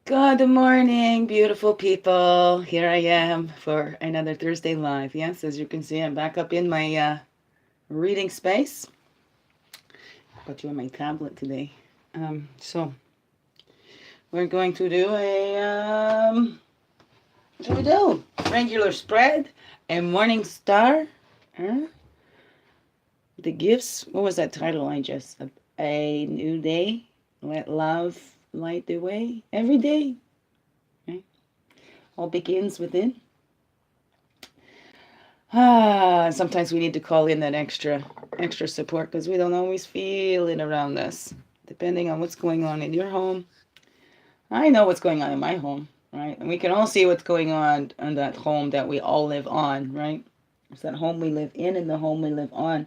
Good morning, beautiful people. Here I am for another Thursday live. Yes, as you can see, I'm back up in my reading space. Got you on my tablet today. So we're going to do what do we do? Regular spread, a morning star, huh? The gifts. What was that title? A new day. Let love light the way every day. Right? All begins within. Sometimes we need to call in that extra support because we don't always feel it around us, depending on what's going on in your home. I know what's going on in my home, right? And we can all see what's going on in that home that we all live on, right? It's that home we live in and the home we live on,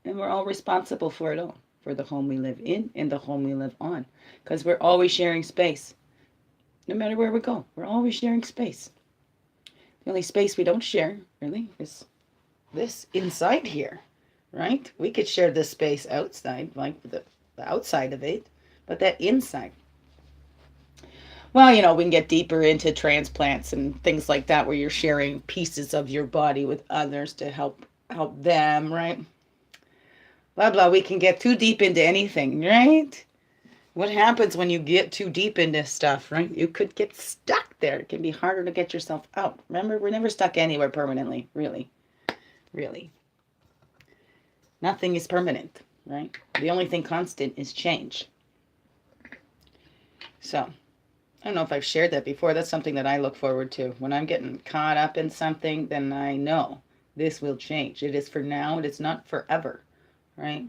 and we're all responsible for it all, for the home we live in and the home we live on, because we're always sharing space. No matter where we go, we're always sharing space. The only space we don't share, really, is this inside here, right? We could share this space outside, like the outside of it, but that inside. Well, we can get deeper into transplants and things like that, where you're sharing pieces of your body with others to help them, right? Blah blah. We can get too deep into anything, right? What happens when you get too deep into stuff, right? You could get stuck there. It can be harder to get yourself out. Remember, we're never stuck anywhere permanently, really, really. Nothing is permanent, right? The only thing constant is change. So, I don't know if I've shared that before. That's something that I look forward to. When I'm getting caught up in something, then I know this will change. It is for now, it is not forever, right?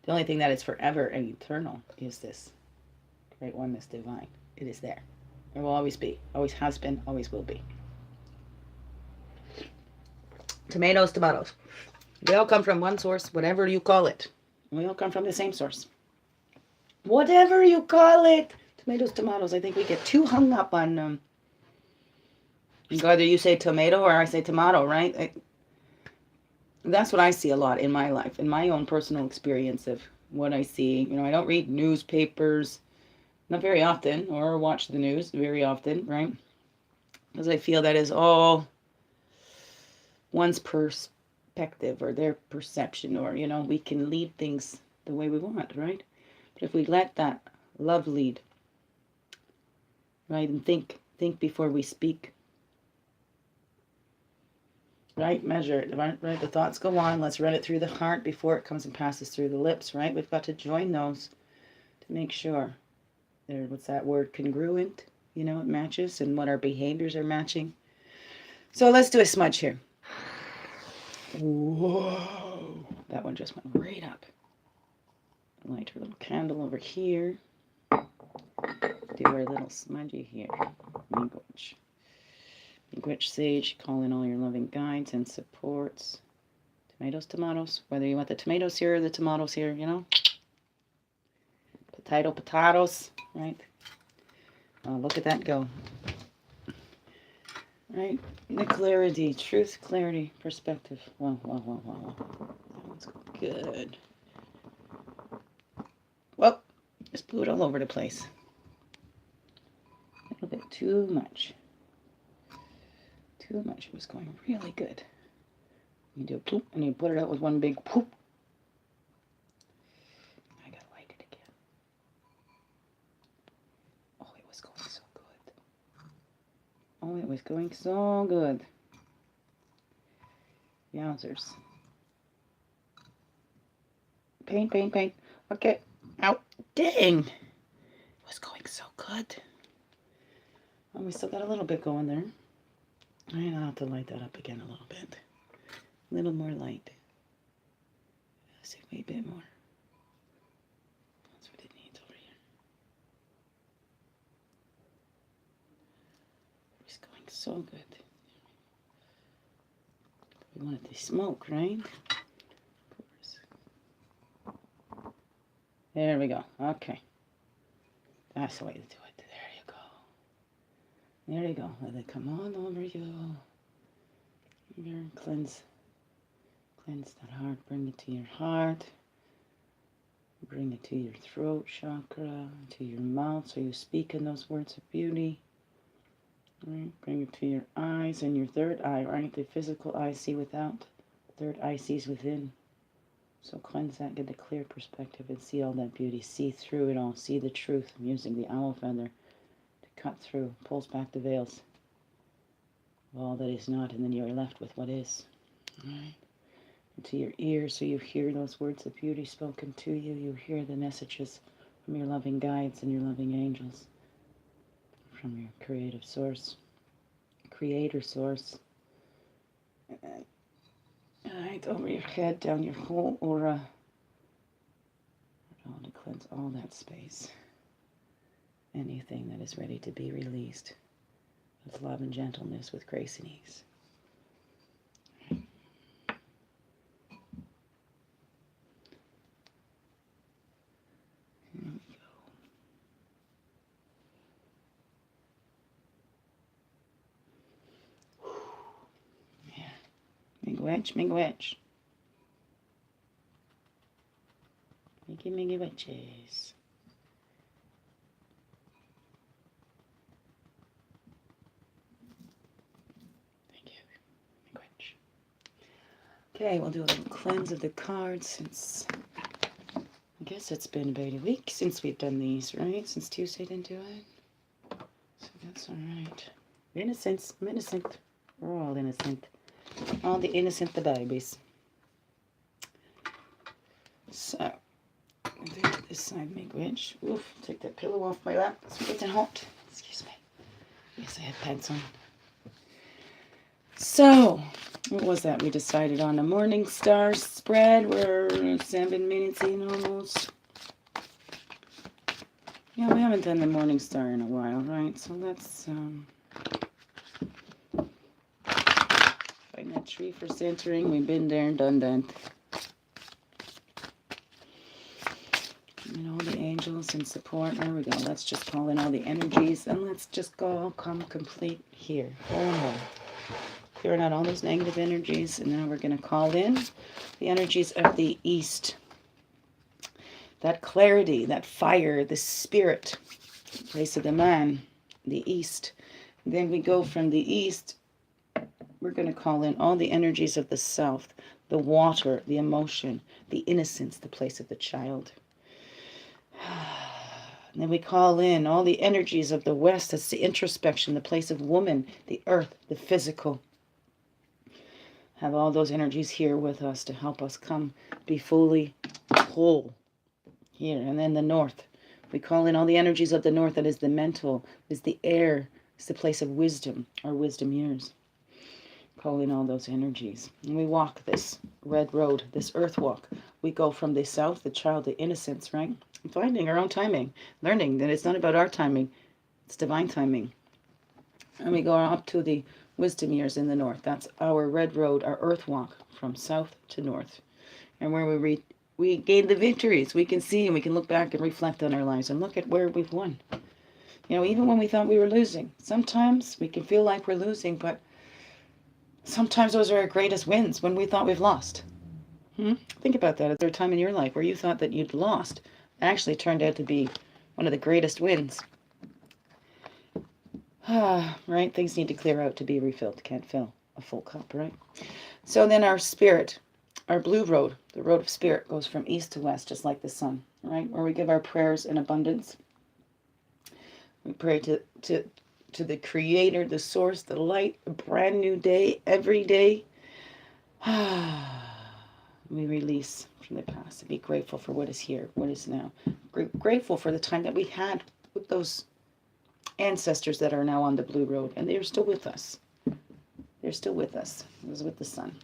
The only thing that is forever and eternal is this great oneness divine. It is there. It will always be. Always has been, always will be. Tomatoes, tomatoes. They all come from one source, whatever you call it. We all come from the same source. Whatever you call it. Tomatoes, tomatoes. I think we get too hung up on whether you say tomato or I say tomato, right? That's what I see a lot in my life, in my own personal experience of what I see. I don't read newspapers, not very often, or watch the news very often, right? Because I feel that is all one's perspective or their perception, or, we can lead things the way we want, right? But if we let that love lead, right, and think before we speak, right, measure it, right, the thoughts go on, let's run it through the heart before it comes and passes through the lips, right? We've got to join those to make sure they're, what's that word, congruent, it matches, and what our behaviors are matching. So let's do a smudge here. Whoa, that one just went right up. Light our little candle over here. Do our little smudgy here. Miigwech sage, call in all your loving guides and supports. Tomatoes, tomatoes. Whether you want the tomatoes here or the tomatoes here, Potatoes, right? Look at that go. Right? The clarity, truth, clarity, perspective. Wow. That one's good. Well, just blew it all over the place. A little bit too much. Too much. It was going really good. You do a poop and you put it out with one big poop. I gotta light it again. Oh, it was going so good. Oh, it was going so good. Yowzers. Paint. Okay. Ow. Dang. It was going so good. Oh, we still got a little bit going there. I'll have to light that up again a little bit. A little more light. Let's see, a bit more. That's what it needs over here. It's going so good. We want it to smoke, right? Of course. There we go. Okay. That's the way to do it. There you go. Let it come all over you. Cleanse that heart. Bring it to your heart. Bring it to your throat chakra, to your mouth, so you speak in those words of beauty. Right? Bring it to your eyes and your third eye, right? The physical eye see without, third eye sees within. So cleanse that, get a clear perspective, and see all that beauty. See through it all. See the truth. I'm using the owl feather to cut through, pulls back the veils of all that is not, and then you are left with what is. All right? Into your ears, so you hear those words of beauty spoken to you. You hear the messages from your loving guides and your loving angels, from your creative source, creator source. Right over your head, down your whole aura. All to cleanse all that space. Anything that is ready to be released with love and gentleness, with grace and ease. Here we go. Yeah. Miigwech, miigwech. Miiggy, miiggy witches. Thank you. Miigwech. Okay, we'll do a little cleanse of the cards since I guess it's been about a week since we've done these, right? Since Tuesday didn't do it. So that's alright. Innocence, I'm innocent. We're all innocent. All the innocent, the babies. So, this side, miigwech. Oof, take that pillow off my lap. It's getting hot. Excuse me. Yes, I have pants on. So, what was that we decided on? A morning star spread. We're 7 minutes in almost. Yeah, we haven't done the morning star in a while, right? So let's find that tree for centering. We've been there and done that. And all the angels in support. There we go. Let's just call in all the energies and let's just go come complete here. Oh, clearing out all those negative energies, and now we're going to call in the energies of the east. That clarity, that fire, the spirit, place of the man, the east. And then we go from the east, we're going to call in all the energies of the south, the water, the emotion, the innocence, the place of the child. And then we call in all the energies of the west, that's the introspection, the place of woman, the earth, the physical. Have all those energies here with us to help us come be fully whole here. And then the north, we call in all the energies of the north, that is the mental, is the air, it's the place of wisdom, our wisdom years. Call in all those energies. And we walk this red road, this earth walk. We go from the south, the child, the innocence, right? And finding our own timing, learning that it's not about our timing, it's divine timing. And we go up to the wisdom years in the north. That's our red road, our earth walk from south to north. And where we gain the victories, we can see and we can look back and reflect on our lives and look at where we've won. You know, even when we thought we were losing, sometimes we can feel like we're losing, but sometimes those are our greatest wins when we thought we've lost. Think about that. Is there a time in your life where you thought that you'd lost? It actually turned out to be one of the greatest wins. Right? Things need to clear out to be refilled. Can't fill a full cup, right? So then our spirit, our blue road, the road of spirit, goes from east to west, just like the sun, right? Where we give our prayers in abundance. We pray to the Creator, the Source, the light, a brand new day, every day. We release from the past and be grateful for what is here, what is now. Grateful for the time that we had with those ancestors that are now on the blue road, and they're still with us. They're still with us. It was with the sun,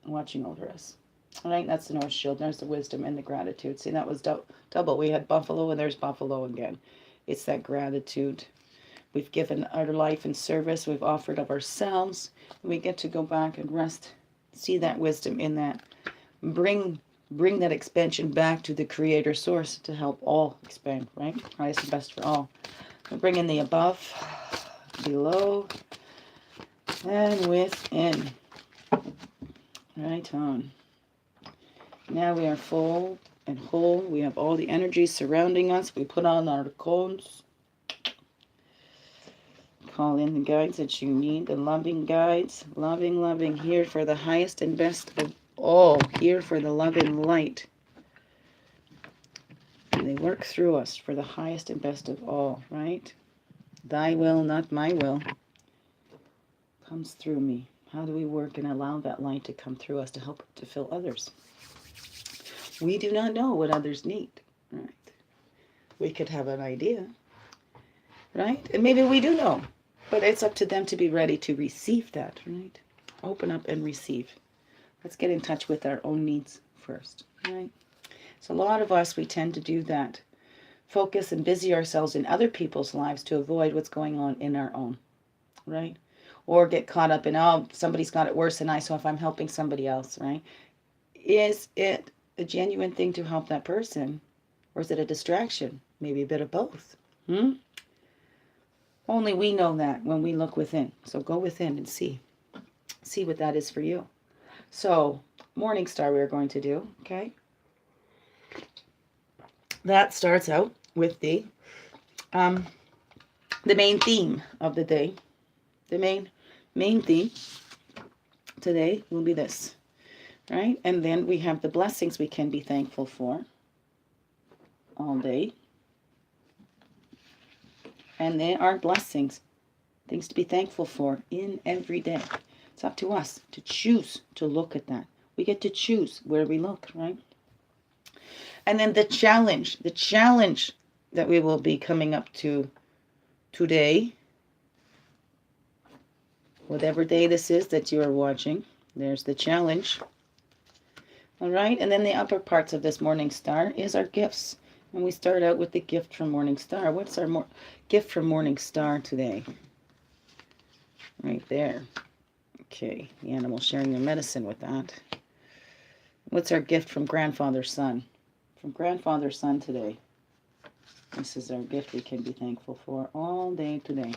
watching over us. All right, that's the North Shield. There's the wisdom and the gratitude. See, that was double. We had buffalo, and there's buffalo again. It's that gratitude. We've given our life in service. We've offered of ourselves. And we get to go back and rest. See that wisdom in that. Bring that expansion back to the Creator Source to help all expand, right? Highest and best for all. We bring in the above, below, and within. Right on. Now we are full and whole. We have all the energies surrounding us. We put on our cones. Call in the guides that you need, the loving guides. Loving, here for the highest and best of all. Here for the love and light. And they work through us for the highest and best of all, right? Thy will, not my will, comes through me. How do we work and allow that light to come through us to help to fill others? We do not know what others need, right? We could have an idea, right? And maybe we do know, but it's up to them to be ready to receive that, right? Open up and receive. Let's get in touch with our own needs first, right? So a lot of us, we tend to do that. Focus and busy ourselves in other people's lives to avoid what's going on in our own, right? Or get caught up in, oh, somebody's got it worse than I, so if I'm helping somebody else, right? Is it a genuine thing to help that person? Or is it a distraction? Maybe a bit of both. Only we know that when we look within. So go within and see. See what that is for you. So, Morning Star we're going to do, okay? That starts out with the main theme of the day. The main theme today will be this, right? And then we have the blessings we can be thankful for all day. And there are blessings, things to be thankful for in every day. It's up to us to choose to look at that. We get to choose where we look, right? And then the challenge that we will be coming up to today, whatever day this is that you are watching, there's the challenge. All right, and then the upper parts of this Morning Star is our gifts. And we start out with the gift from Morning Star. What's our gift from Morning Star today? Right there. Okay, the animal sharing their medicine with that. What's our gift from Grandfather Sun? From Grandfather Sun today. This is our gift we can be thankful for all day today.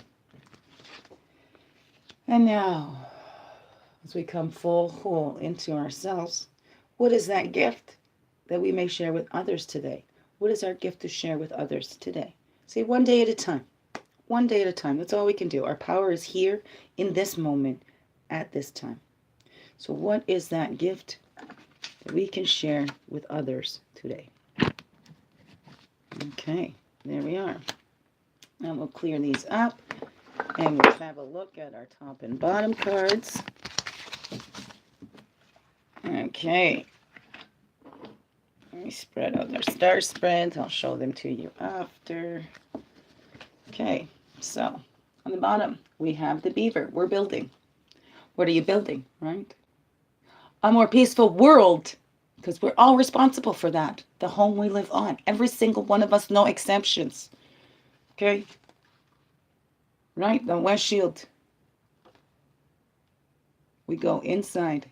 And now, as we come full whole into ourselves, what is that gift that we may share with others today? What is our gift to share with others today? See, one day at a time. One day at a time. That's all we can do. Our power is here in this moment at this time. So what is that gift that we can share with others today? Okay, there we are. Now we'll clear these up and we'll have a look at our top and bottom cards. Okay. Let me spread out our star spreads. I'll show them to you after. Okay, so on the bottom, we have the beaver. We're building. What are you building, right? A more peaceful world, because we're all responsible for that. The home we live on. Every single one of us, no exceptions. Okay? Right? The West Shield. We go inside.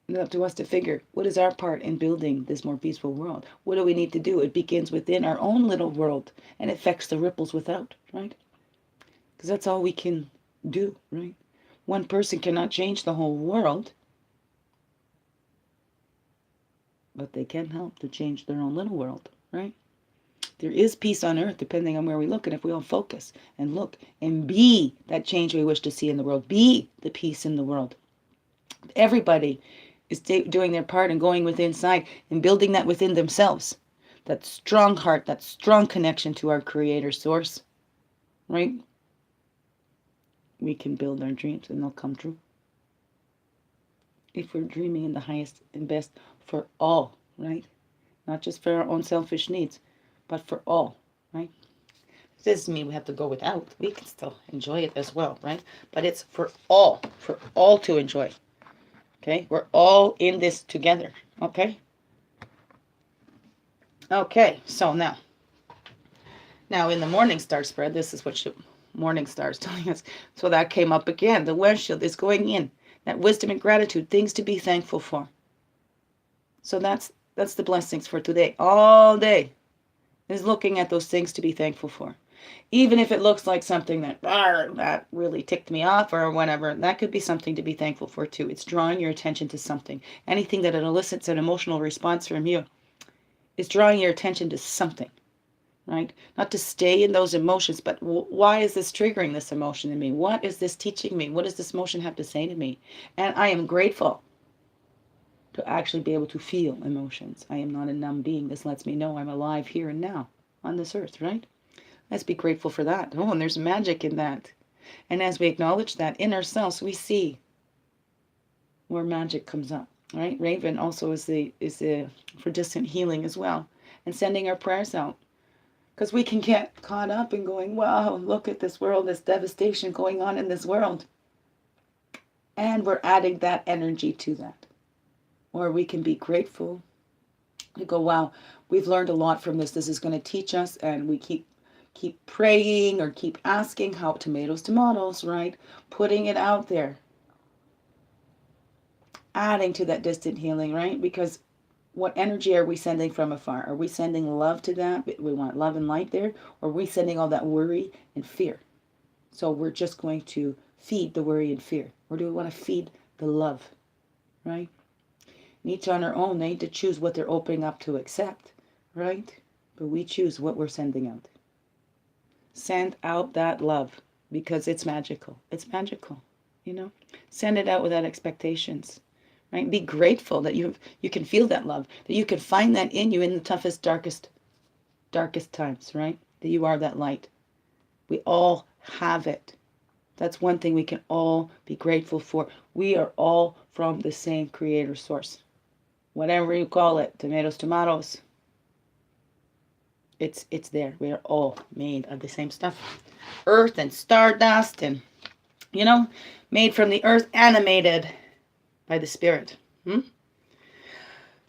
It's up to us to figure, what is our part in building this more peaceful world? What do we need to do? It begins within our own little world and affects the ripples without, right? Because that's all we can do, right? One person cannot change the whole world, but they can help to change their own little world, right? There is peace on earth depending on where we look, and if we all focus and look and be that change we wish to see in the world, be the peace in the world. Everybody is doing their part and going within inside and building that within themselves. That strong heart, that strong connection to our Creator Source, right? We can build our dreams and they'll come true. If we're dreaming in the highest and best for all, right? Not just for our own selfish needs, but for all, right? This doesn't mean we have to go without. We can still enjoy it as well, right? But it's for all to enjoy. Okay, we're all in this together, okay? Okay, so now in the Morning Star spread, this is what Morning Star is telling us. So that came up again. The West Shield is going in. That wisdom and gratitude, things to be thankful for. So that's the blessings for today. All day is looking at those things to be thankful for. Even if it looks like something that really ticked me off or whatever, that could be something to be thankful for too. It's drawing your attention to something. Anything that elicits an emotional response from you is drawing your attention to something, right? Not to stay in those emotions, but why is this triggering this emotion in me? What is this teaching me? What does this emotion have to say to me? And I am grateful to actually be able to feel emotions. I am not a numb being. This lets me know I'm alive here and now on this earth, right? Let's be grateful for that. Oh, and there's magic in that. And as we acknowledge that in ourselves, we see where magic comes up, right? Raven also is the for distant healing as well, and sending our prayers out, because we can get caught up in going, wow, look at this world, this devastation going on in this world, and we're adding that energy to that. Or we can be grateful. We go, wow, we've learned a lot from this. This is going to teach us, and we keep praying or keep asking how tomatoes, right? Putting it out there. Adding to that distant healing, right? Because what energy are we sending from afar? Are we sending love to that? We want love and light there. Or are we sending all that worry and fear? So we're just going to feed the worry and fear. Or do we want to feed the love, right? And each on their own, they need to choose what they're opening up to accept, right? But we choose what we're sending out. Send out that love, because it's magical. It's magical, you know? Send it out without expectations, right? Be grateful that you can feel that love, that you can find that in you in the toughest, darkest times, right? That you are that light. We all have it. That's one thing we can all be grateful for. We are all from the same creator source. Whatever you call it, tomatoes. It's there. We are all made of the same stuff. Earth and stardust and, you know, made from the earth, animated by the spirit.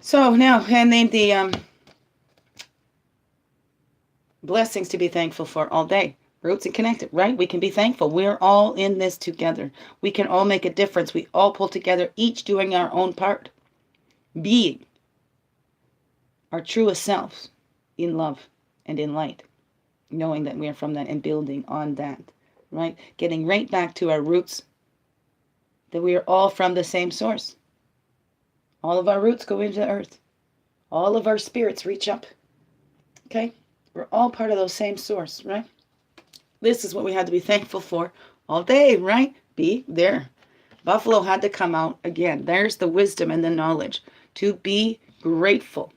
So now, and then the blessings to be thankful for all day. Roots and connected, right? We can be thankful. We're all in this together. We can all make a difference. We all pull together, each doing our own part. Being our truest selves in love and in light. Knowing that we are from that and building on that, right? Getting right back to our roots. That we are all from the same source. All of our roots go into the earth. All of our spirits reach up. Okay? We're all part of those same source, right? This is what we had to be thankful for all day, right? Be there. Buffalo had to come out again. There's the wisdom and the knowledge to be grateful.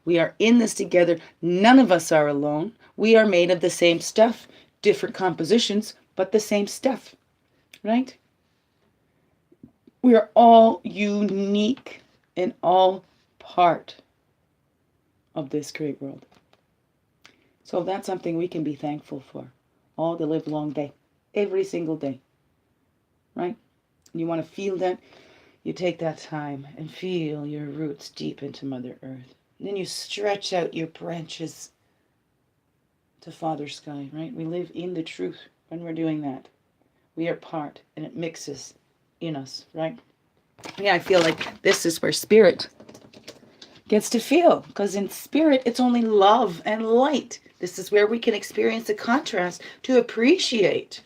We are in this together. None of us are alone. We are made of the same stuff, different compositions, but the same stuff, right? We are all unique and all part of this great world. So that's something we can be thankful for all the live long day, every single day, right? You want to feel that, you take that time and feel your roots deep into Mother Earth. And then you stretch out your branches to Father Sky, right? We live in the truth when we're doing that. We are part, and it mixes in us, right? Yeah, I feel like this is where spirit gets to feel, because in spirit, it's only love and light. This is where we can experience the contrast to appreciate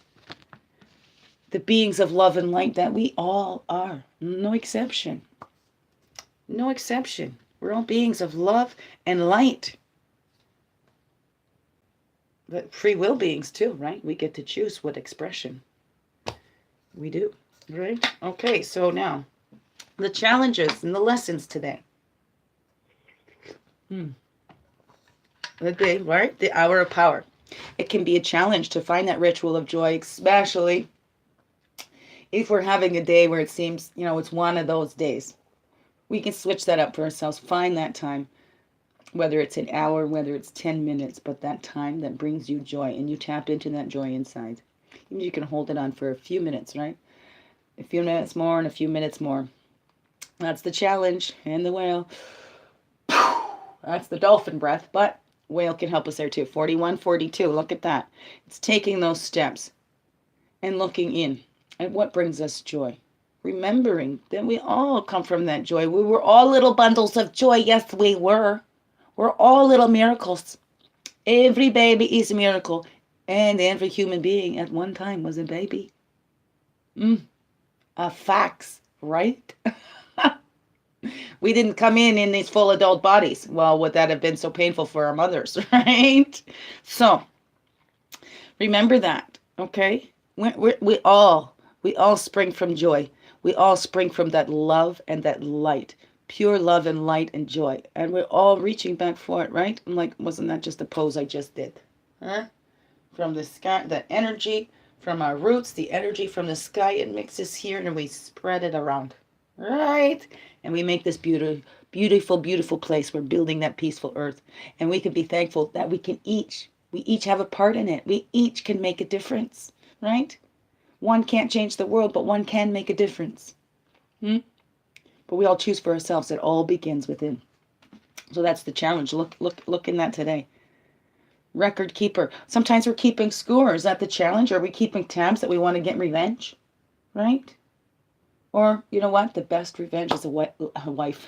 the beings of love and light that we all are. No exception. No exception. We're all beings of love and light. But free will beings too, right? We get to choose what expression we do, right? Okay, so now the challenges and the lessons today. The day, right? The hour of power. It can be a challenge to find that ritual of joy, especially if we're having a day where it seems, it's one of those days. We can switch that up for ourselves. Find that time, whether it's an hour, whether it's 10 minutes, but that time that brings you joy, and you tap into that joy inside. Even you can hold it on for a few minutes, right? A few minutes more and a few minutes more. That's the challenge. And the whale. That's the dolphin breath, but whale can help us there too. 41, 42. Look at that. It's taking those steps and looking in at what brings us joy. Remembering that we all come from that joy. We were all little bundles of joy. Yes, we were. We're all little miracles. Every baby is a miracle. And every human being at one time was a baby. Facts, right? We didn't come in these full adult bodies. Well, would that have been so painful for our mothers, right? So remember that, okay? We all spring from joy. We all spring from that love and that light, pure love and light and joy, and we're all reaching back for it, right? I'm like, wasn't that just a pose I just did? Huh? From the sky, the energy from our roots, the energy from the sky, it mixes here and we spread it around, right? And we make this beautiful, beautiful place. We're building that peaceful earth, and we can be thankful that we each have a part in it. We each can make a difference, right? One can't change the world, but one can make a difference. But we all choose for ourselves. It all begins within. So that's the challenge. Look in that today. Record keeper. Sometimes we're keeping score. Is that the challenge? Are we keeping tabs that we want to get revenge? Right? Or, you know what? The best revenge is a wife.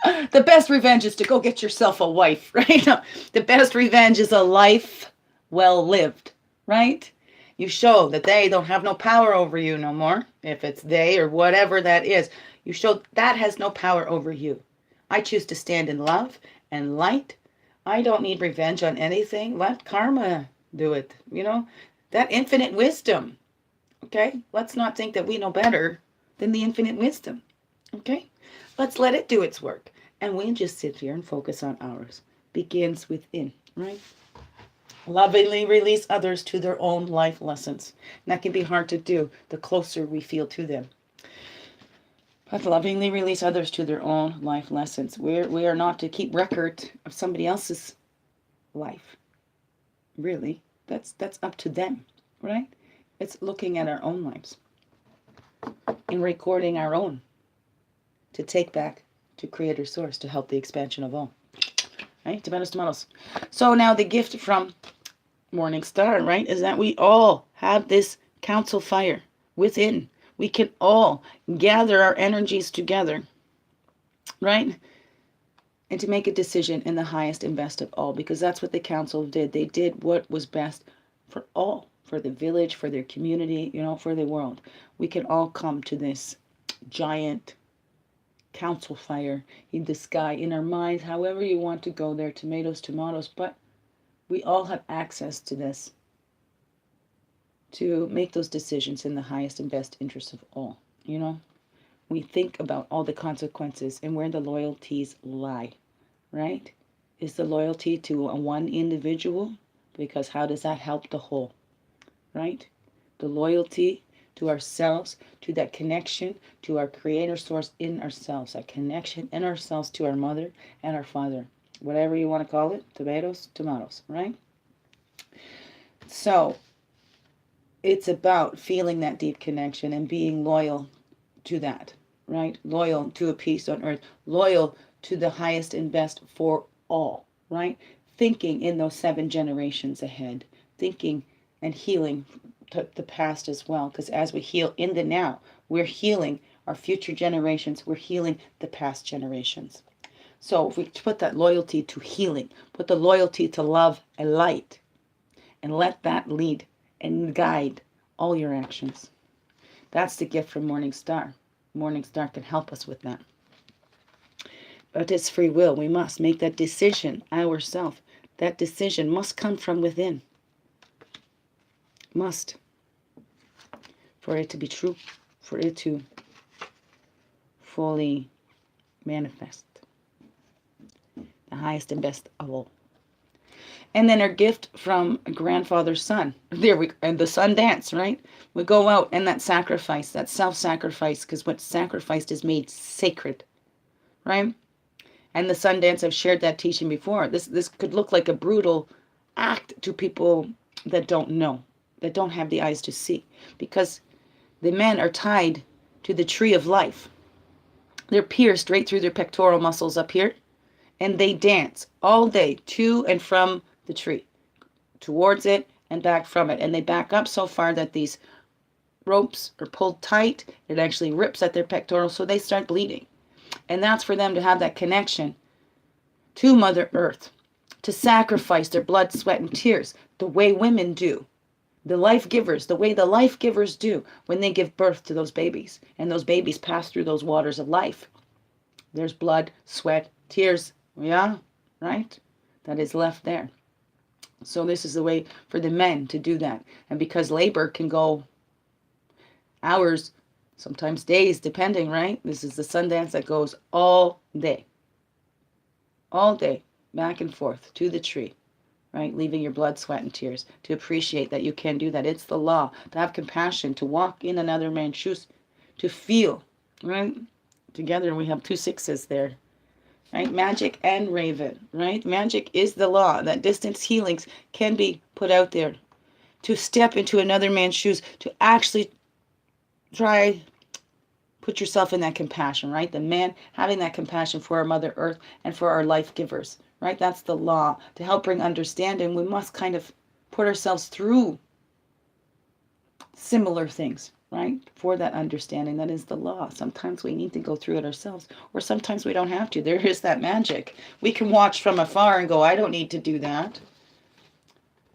The best revenge is to go get yourself a wife, right? The best revenge is a life well lived, right? You show that they don't have no power over you no more. If it's they or whatever that is, you show that has no power over you. I choose to stand in love and light. I don't need revenge on anything. Let karma do it. That infinite wisdom. Okay? Let's not think that we know better than the infinite wisdom. Okay? Let's let it do its work. And we just sit here and focus on ours. Begins within, right? Lovingly release others to their own life lessons. And that can be hard to do the closer we feel to them. But lovingly release others to their own life lessons. We are not to keep record of somebody else's life. Really, that's up to them, right? It's looking at our own lives and recording our own to take back to Creator Source to help the expansion of all. Right? Tomatoes. So now the gift from Morning Star, right, is that we all have this council fire within. We can all gather our energies together, right? And to make a decision in the highest and best of all, because that's what the council did. They did what was best for all, for the village, for their community, for the world. We can all come to this giant council fire in the sky, in our minds, however you want to go there, tomatoes, but we all have access to this to make those decisions in the highest and best interest of all. We think about all the consequences and where the loyalties lie, right? Is the loyalty to one individual? Because how does that help the whole, right? The loyalty to ourselves, to that connection, to our Creator Source in ourselves, that connection in ourselves to our mother and our father, whatever you want to call it, tomatoes, right? So it's about feeling that deep connection and being loyal to that, right? Loyal to a peace on earth, loyal to the highest and best for all, right? Thinking in those 7 generations ahead, thinking and healing the past as well, because as we heal in the now, we're healing our future generations, we're healing the past generations. So if we put that loyalty to healing, put the loyalty to love and light, and let that lead and guide all your actions. That's the gift from Morning Star. Morning Star can help us with that. But it's free will. We must make that decision ourselves. That decision must come from within. Must. For it to be true. For it to fully manifest. The highest and best of all. And then our gift from grandfather's son. And the sun dance, right? We go out and that sacrifice, that self-sacrifice, because what's sacrificed is made sacred, right? And the sun dance, I've shared that teaching before. This could look like a brutal act to people that don't know, that don't have the eyes to see, because the men are tied to the tree of life. They're pierced right through their pectoral muscles up here, and they dance all day to and from the tree, towards it and back from it. And they back up so far that these ropes are pulled tight. It actually rips at their pectoral, so they start bleeding. And that's for them to have that connection to Mother Earth, to sacrifice their blood, sweat, and tears the way women do, The life givers, the way the life givers do when they give birth to those babies, and those babies pass through those waters of life. There's blood, sweat, tears, yeah, right? That is left there. So this is the way for the men to do that. And because labor can go hours, sometimes days, depending, right? This is the sun dance that goes all day, back and forth to the tree, right? Leaving your blood, sweat, and tears to appreciate that you can do that. It's the law to have compassion, to walk in another man's shoes, to feel, right? Together we have 2 6s there, right? Magic and Raven, right? Magic is the law that distance healings can be put out there. To step into another man's shoes, to actually try, put yourself in that compassion, right? The man having that compassion for our Mother Earth and for our life givers, right? That's the law. To help bring understanding, we must kind of put ourselves through similar things, right? For that understanding, that is the law. Sometimes we need to go through it ourselves, or sometimes we don't have to. There is that magic. We can watch from afar and go, I don't need to do that,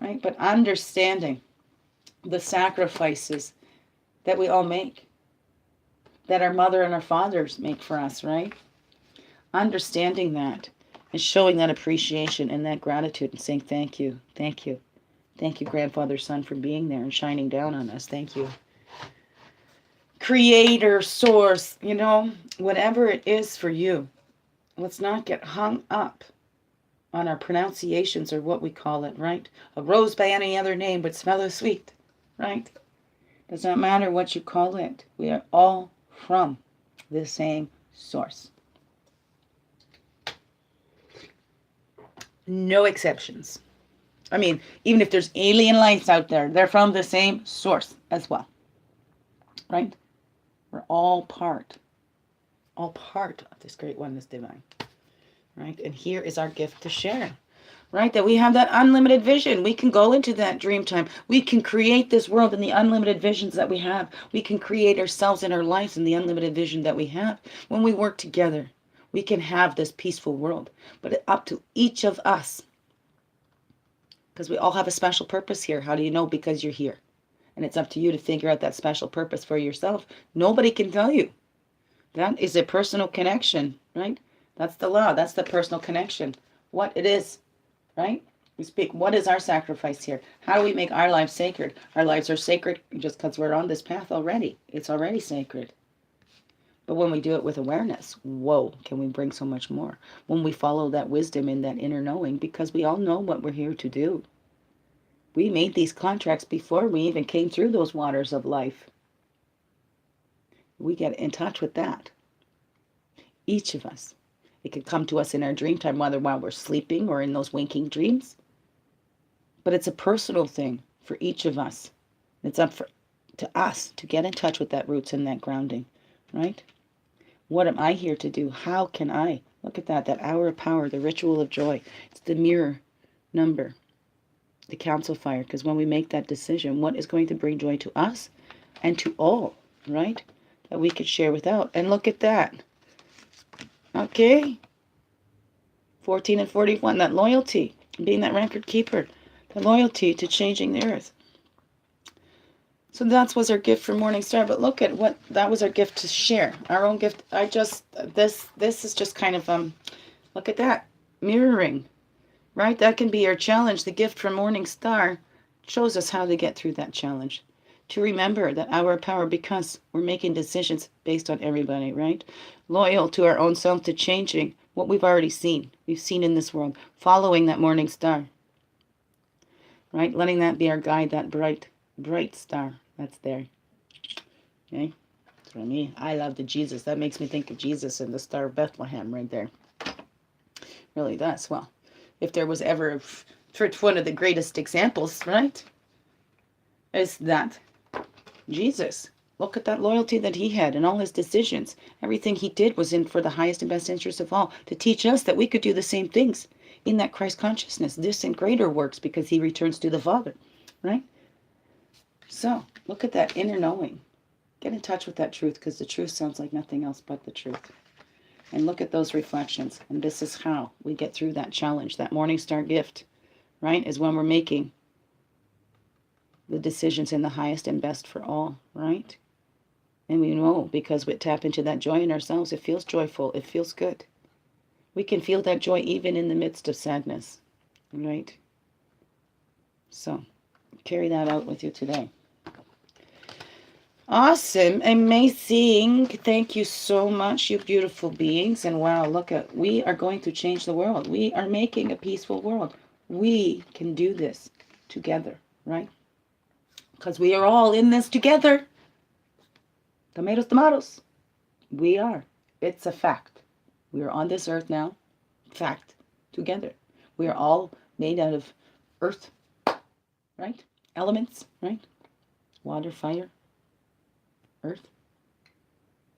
right? But understanding the sacrifices that we all make, that our mother and our fathers make for us, right? Understanding that and showing that appreciation and that gratitude and saying thank you, thank you. Thank you, Grandfather Sun, for being there and shining down on us. Thank you. Creator, source, whatever it is for you, let's not get hung up on our pronunciations or what we call it, right? A rose by any other name would smell as sweet, right? Does not matter what you call it. We are all from the same source. No exceptions. I mean, even if there's alien lights out there, they're from the same source as well, right? We're all part of this great oneness divine, right? And here is our gift to share, right? That we have that unlimited vision. We can go into that dream time. We can create this world in the unlimited visions that we have. We can create ourselves and our lives in the unlimited vision that we have. When we work together, we can have this peaceful world. But it's up to each of us, because we all have a special purpose here. How do you know? Because you're here. And it's up to you to figure out that special purpose for yourself. Nobody can tell you. That is a personal connection, right? That's the law. That's the personal connection. What it is, right? We speak, what is our sacrifice here? How do we make our lives sacred? Our lives are sacred just because we're on this path already. It's already sacred. But when we do it with awareness, whoa, can we bring so much more? When we follow that wisdom and that inner knowing, because we all know what we're here to do. We made these contracts before we even came through those waters of life. We get in touch with that. Each of us. It could come to us in our dream time, whether while we're sleeping or in those waking dreams. But it's a personal thing for each of us. It's up to us to get in touch with that roots and that grounding, right? What am I here to do? How can I? Look at that hour of power, the ritual of joy. It's the mirror number, the council fire. Because when we make that decision, what is going to bring joy to us and to all, right? That we could share without. And look at that. Okay. 14 and 41, that loyalty, being that record keeper, the loyalty to changing the earth. So that was our gift for Morning Star. But look at what, that was our gift to share. Our own gift. This is just kind of, look at that. Mirroring, right? That can be our challenge. The gift from Morning Star shows us how to get through that challenge. To remember that our power, because we're making decisions based on everybody, right? Loyal to our own self, to changing what we've already seen. We've seen in this world. Following that morning star, right? Letting that be our guide, that bright star that's there. Okay? That's what I mean. I love the Jesus. That makes me think of Jesus and the Star of Bethlehem right there. Really does. Well, if there was ever one of the greatest examples, right? Is that Jesus. Look at that loyalty that he had and all his decisions. Everything he did was in for the highest and best interest of all, to teach us that we could do the same things in that Christ consciousness. This and greater works, because he returns to the Father, right? So look at that inner knowing. Get in touch with that truth, because the truth sounds like nothing else but the truth. And look at those reflections. And this is how we get through that challenge. That Morning Star gift, right, is when we're making the decisions in the highest and best for all, right? And we know because we tap into that joy in ourselves, it feels joyful, it feels good. We can feel that joy even in the midst of sadness, right? So carry that out with you today. Awesome, amazing. Thank you so much, you beautiful beings. And wow, look at, we are going to change the world. We are making a peaceful world. We can do this together, right? Because we are all in this together. Tomatoes, tomatoes. We are. It's a fact. We are on this earth now. Fact. Together. We are all made out of earth, right? Elements, right? Water, fire, earth,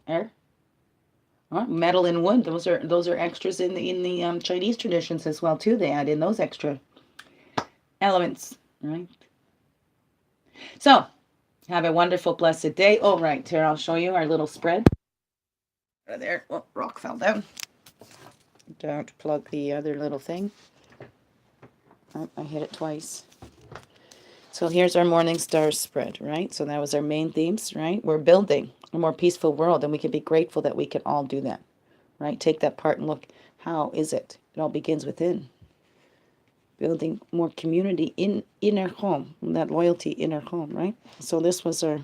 air. Metal and wood. Those are extras in the Chinese traditions as well too. They add in those extra elements, right? So have a wonderful, blessed day. Oh, right, here I'll show you our little spread. There, oh, rock fell down. Don't plug the other little thing. Oh, I hit it twice. So here's our morning star spread, right? So that was our main themes, right? We're building a more peaceful world, and we can be grateful that we can all do that, right? Take that part and look, how is it? It all begins within. Building more community in our home, that loyalty in our home, right? So this was our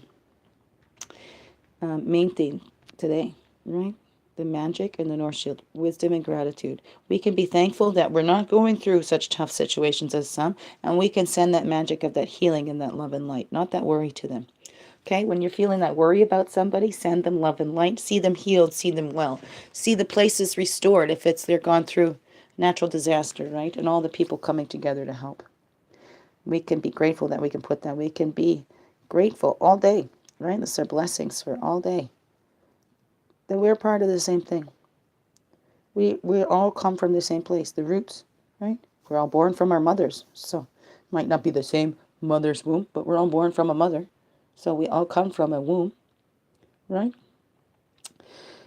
main theme today, right? The magic and the North Shield, wisdom and gratitude. We can be thankful that we're not going through such tough situations as some, and we can send that magic of that healing and that love and light, not that worry to them. Okay, when you're feeling that worry about somebody, send them love and light. See them healed, see them well. See the places restored if they're gone through natural disaster, right? And all the people coming together to help. We can be grateful that we can put that. We can be grateful all day, right? This are blessings for all day. That we're part of the same thing. We all come from the same place, the roots, right? We're all born from our mothers. So might not be the same mother's womb, but we're all born from a mother. So we all come from a womb, right?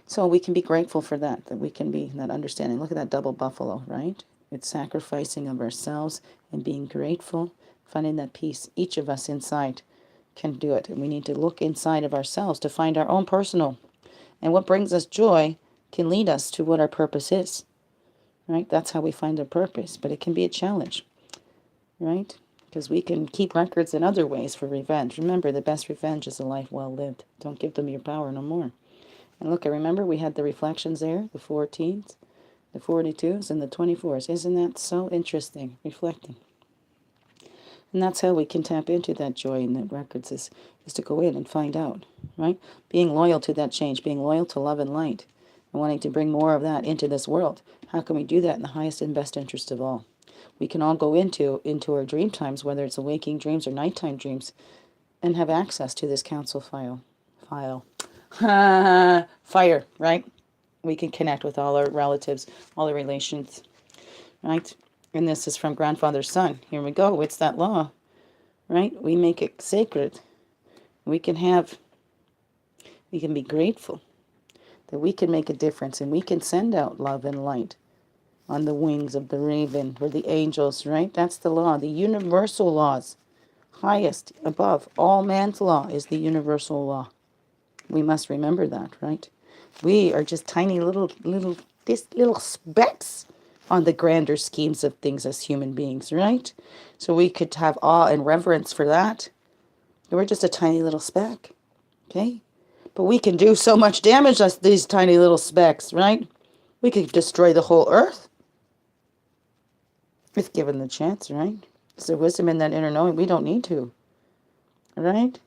So we can be grateful for that we can be that understanding. Look at that double buffalo, right? It's sacrificing of ourselves and being grateful, finding that peace. Each of us inside can do it. And we need to look inside of ourselves to find our own personal. And what brings us joy can lead us to what our purpose is, right? That's how we find our purpose. But it can be a challenge, right? Because we can keep records in other ways for revenge. Remember, the best revenge is a life well lived. Don't give them your power no more. And look, I remember we had the reflections there, the 14s, the 42s, and the 24s. Isn't that so interesting? Reflecting. And that's how we can tap into that joy in the records is to go in and find out, right? Being loyal to that change, being loyal to love and light, and wanting to bring more of that into this world. How can we do that in the highest and best interest of all? We can all go into our dream times, whether it's waking dreams or nighttime dreams, and have access to this council file. Fire, right? We can connect with all our relatives, all the relations, right? And this is from grandfather's son. Here we go. It's that law, right? We make it sacred. We can be grateful that we can make a difference and we can send out love and light on the wings of the raven or the angels, right? That's the law, the universal laws. Highest above all man's law is the universal law. We must remember that, right? We are just tiny little specks on the grander schemes of things as human beings, right? So we could have awe and reverence for that. We're just a tiny little speck, okay? But we can do so much damage as these tiny little specks, right? We could destroy the whole earth if given the chance, right? Is there wisdom in that inner knowing? We don't need to, right?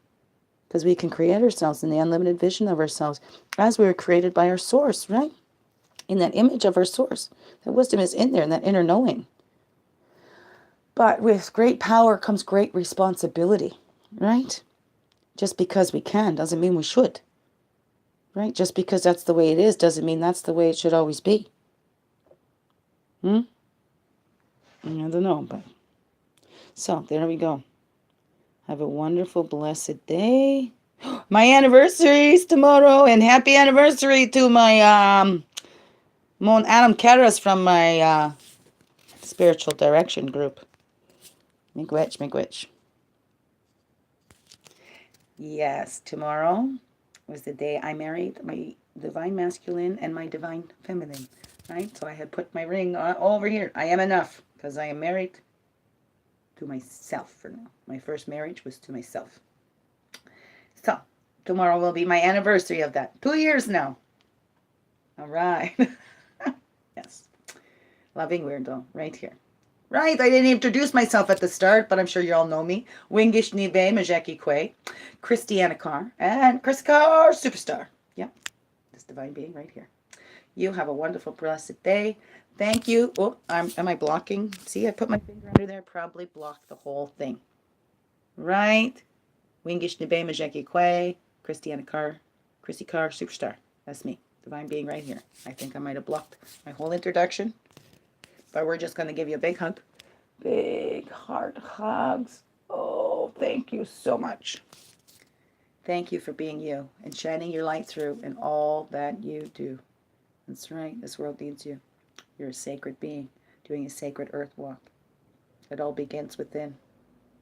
Because we can create ourselves in the unlimited vision of ourselves as we were created by our source, right? In that image of our source. That wisdom is in there, in that inner knowing. But with great power comes great responsibility, right? Just because we can doesn't mean we should, right? Just because that's the way it is doesn't mean that's the way it should always be. I don't know, but... So, there we go. Have a wonderful, blessed day. My anniversary is tomorrow, and happy anniversary to my Mon Adam Karas from my spiritual direction group. Miigwech, miigwech. Yes, tomorrow was the day I married my divine masculine and my divine feminine, right? So I had put my ring over here. I am enough because I am married to myself for now. My first marriage was to myself. So tomorrow will be my anniversary of that. 2 years now. All right. Yes. Loving Weirdo right here. Right, I didn't introduce myself at the start, but I'm sure you all know me. Wingish Nive Majeki Kwe, Christiana Carr, and Chris Carr Superstar. Yep, this divine being right here. You have a wonderful, blessed day. Thank you. Oh, am I blocking? See, I put my finger under there. Probably blocked the whole thing. Right. Wingish Nibe Majeki Kwe, Christiana Carr, Chrissy Carr Superstar. That's me. Divine being right here. I think I might have blocked my whole introduction. But we're just going to give you a big hug. Big heart hugs. Oh, thank you so much. Thank you for being you and shining your light through in all that you do. That's right. This world needs you. You're a sacred being doing a sacred earth walk. It all begins within.